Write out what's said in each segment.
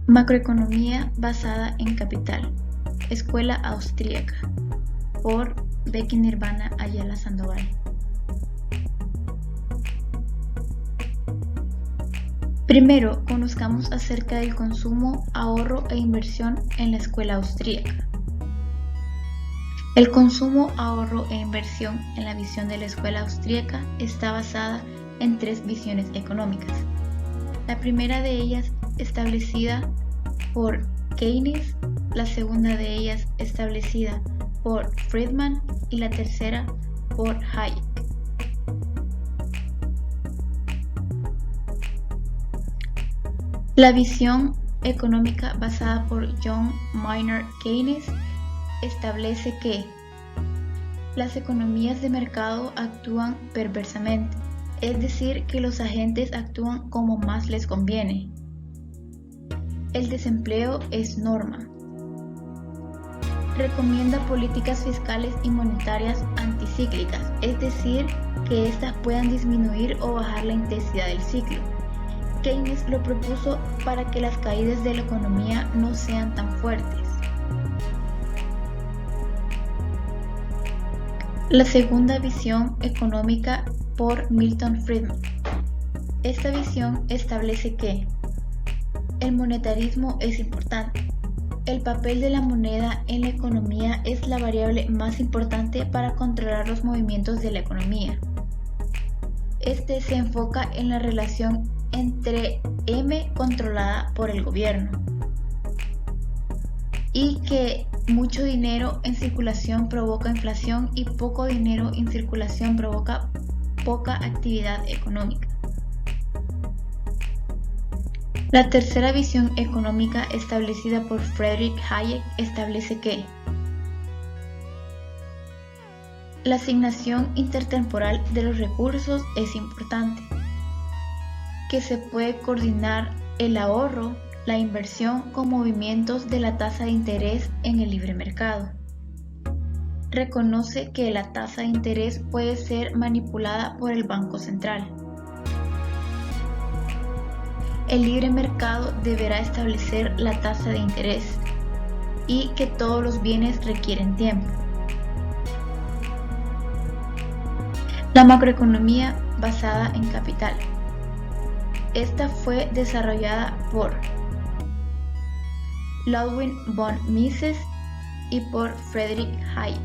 Macroeconomía basada en capital. Escuela austríaca. Por Becky Nirvana Ayala Sandoval. Primero, conozcamos acerca del consumo, ahorro e inversión en la escuela austríaca. El consumo, ahorro e inversión en la visión de la escuela austríaca está basada en tres visiones económicas. La primera de ellas establecida por Keynes, la segunda de ellas establecida por Friedman y la tercera por Hayek. La visión económica basada por John Maynard Keynes establece que las economías de mercado actúan perversamente, es decir, que los agentes actúan como más les conviene. El desempleo es norma. Recomienda políticas fiscales y monetarias anticíclicas, es decir, que éstas puedan disminuir o bajar la intensidad del ciclo. Keynes lo propuso para que las caídas de la economía no sean tan fuertes. La segunda visión económica por Milton Friedman. Esta visión establece que el monetarismo es importante. El papel de la moneda en la economía es la variable más importante para controlar los movimientos de la economía. Este se enfoca en la relación entre M controlada por el gobierno y que mucho dinero en circulación provoca inflación y poco dinero en circulación provoca poca actividad económica. La tercera visión económica establecida por Friedrich Hayek establece que la asignación intertemporal de los recursos es importante, que se puede coordinar el ahorro, la inversión con movimientos de la tasa de interés en el libre mercado. Reconoce que la tasa de interés puede ser manipulada por el Banco Central. El libre mercado deberá establecer la tasa de interés y que todos los bienes requieren tiempo. La macroeconomía basada en capital. Esta fue desarrollada por Ludwig von Mises y por Friedrich Hayek.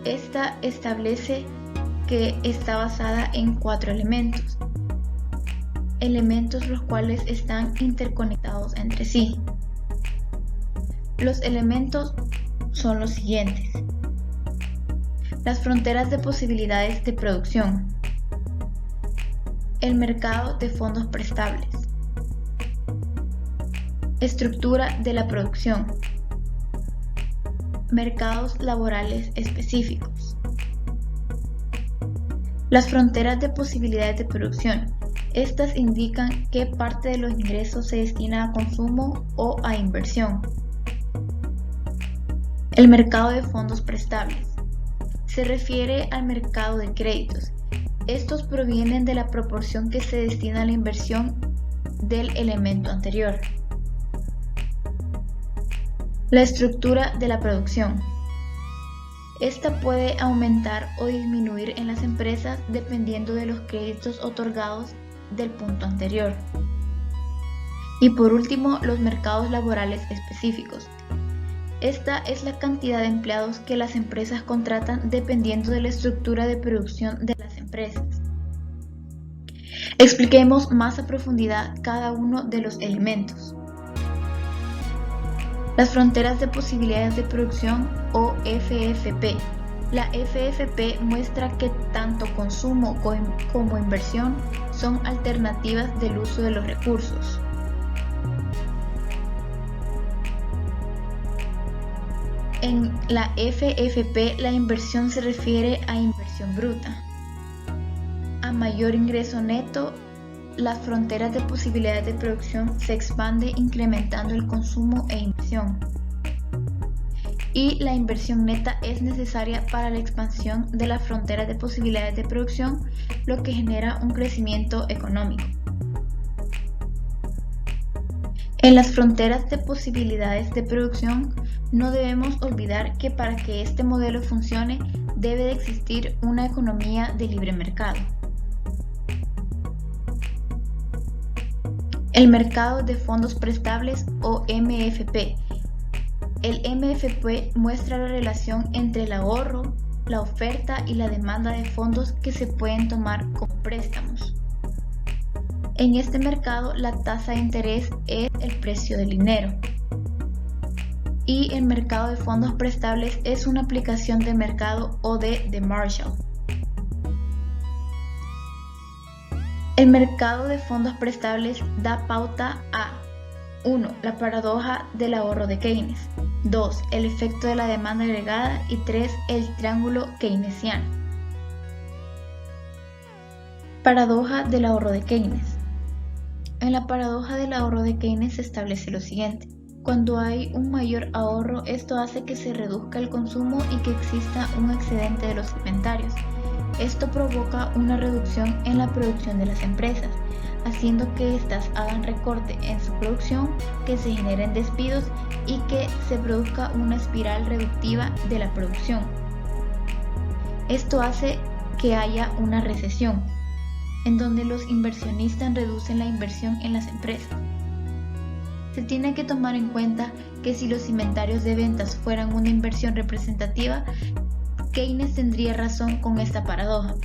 Esta establece que está basada en 4 elementos los cuales están interconectados entre sí. Los elementos son los siguientes: las fronteras de posibilidades de producción, el mercado de fondos prestables, estructura de la producción, mercados laborales específicos. Las fronteras de posibilidades de producción. Estas indican qué parte de los ingresos se destina a consumo o a inversión. El mercado de fondos prestables. Se refiere al mercado de créditos. Estos provienen de la proporción que se destina a la inversión del elemento anterior. La estructura de la producción. Esta puede aumentar o disminuir en las empresas dependiendo de los créditos otorgados del punto anterior. Y por último, los mercados laborales específicos. Esta es la cantidad de empleados que las empresas contratan dependiendo de la estructura de producción de las empresas. Expliquemos más a profundidad cada uno de los elementos. Las fronteras de posibilidades de producción o FFP. La FFP muestra que tanto consumo como inversión son alternativas del uso de los recursos. En la FFP, la inversión se refiere a inversión bruta. A mayor ingreso neto, las fronteras de posibilidades de producción se expanden incrementando el consumo e inversión. Y la inversión neta es necesaria para la expansión de las fronteras de posibilidades de producción, lo que genera un crecimiento económico. En las fronteras de posibilidades de producción, no debemos olvidar que para que este modelo funcione, debe de existir una economía de libre mercado. El mercado de fondos prestables o MFP. El MFP muestra la relación entre el ahorro, la oferta y la demanda de fondos que se pueden tomar como préstamos. En este mercado, la tasa de interés es el precio del dinero. Y el mercado de fondos prestables es una aplicación de mercado o de Marshall. El mercado de fondos prestables da pauta a 1. La paradoja del ahorro de Keynes. 2. El efecto de la demanda agregada. Y 3. El triángulo keynesiano. Paradoja del ahorro de Keynes. En la paradoja del ahorro de Keynes se establece lo siguiente. Cuando hay un mayor ahorro, esto hace que se reduzca el consumo y que exista un excedente de los inventarios. Esto provoca una reducción en la producción de las empresas, haciendo que éstas hagan recorte en su producción, que se generen despidos y que se produzca una espiral reductiva de la producción. Esto hace que haya una recesión, en donde los inversionistas reducen la inversión en las empresas. Se tiene que tomar en cuenta que si los inventarios de ventas fueran una inversión representativa, Keynes tendría razón con esta paradoja.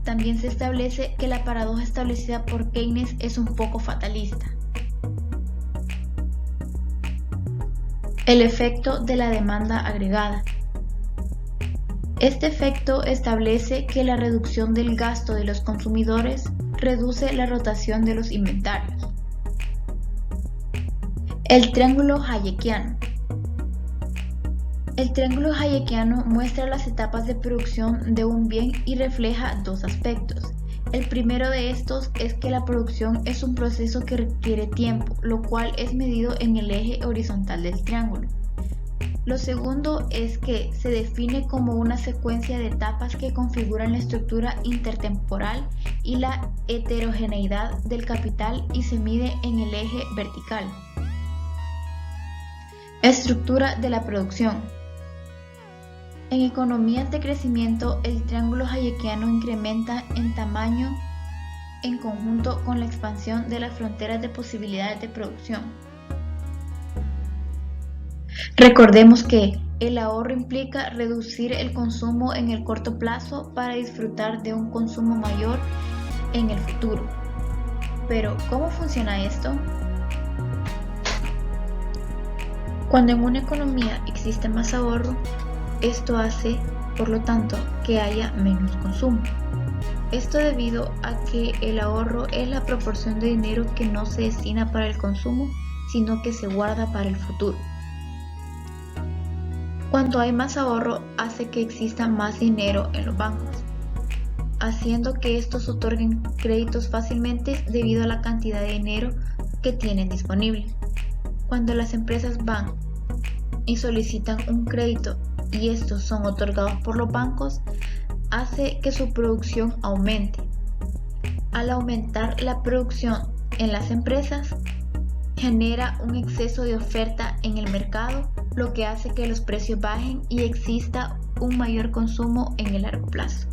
También se establece que la paradoja establecida por Keynes es un poco fatalista. El efecto de la demanda agregada. Este efecto establece que la reducción del gasto de los consumidores reduce la rotación de los inventarios. El triángulo hayekiano. El triángulo hayekiano muestra las etapas de producción de un bien y refleja dos aspectos. El primero de estos es que la producción es un proceso que requiere tiempo, lo cual es medido en el eje horizontal del triángulo. Lo segundo es que se define como una secuencia de etapas que configuran la estructura intertemporal y la heterogeneidad del capital y se mide en el eje vertical. Estructura de la producción. En economías de crecimiento, el triángulo hayekiano incrementa en tamaño en conjunto con la expansión de las fronteras de posibilidades de producción. Recordemos que el ahorro implica reducir el consumo en el corto plazo para disfrutar de un consumo mayor en el futuro. Pero, ¿cómo funciona esto? Cuando en una economía existe más ahorro, esto hace, por lo tanto, que haya menos consumo. Esto debido a que el ahorro es la proporción de dinero que no se destina para el consumo, sino que se guarda para el futuro. Cuando hay más ahorro, hace que exista más dinero en los bancos, haciendo que estos otorguen créditos fácilmente debido a la cantidad de dinero que tienen disponible. Cuando las empresas van y solicitan un crédito y estos son otorgados por los bancos, hace que su producción aumente. Al aumentar la producción en las empresas, genera un exceso de oferta en el mercado, lo que hace que los precios bajen y exista un mayor consumo en el largo plazo.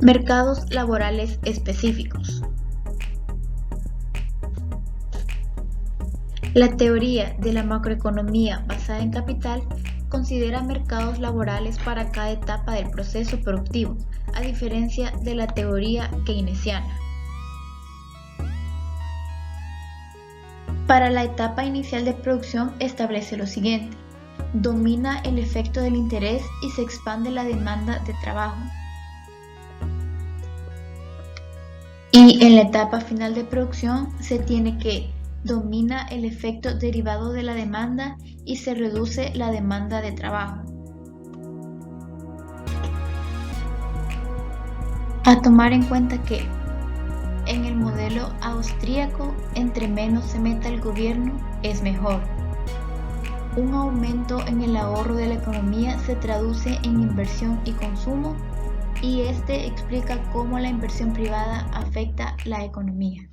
Mercados laborales específicos. La teoría de la macroeconomía basada en capital considera mercados laborales para cada etapa del proceso productivo, a diferencia de la teoría keynesiana. Para la etapa inicial de producción establece lo siguiente: domina el efecto del interés y se expande la demanda de trabajo. Y en la etapa final de producción se tiene que domina el efecto derivado de la demanda y se reduce la demanda de trabajo. A tomar en cuenta que en el modelo austríaco, entre menos se meta el gobierno, es mejor. Un aumento en el ahorro de la economía se traduce en inversión y consumo, y este explica cómo la inversión privada afecta la economía.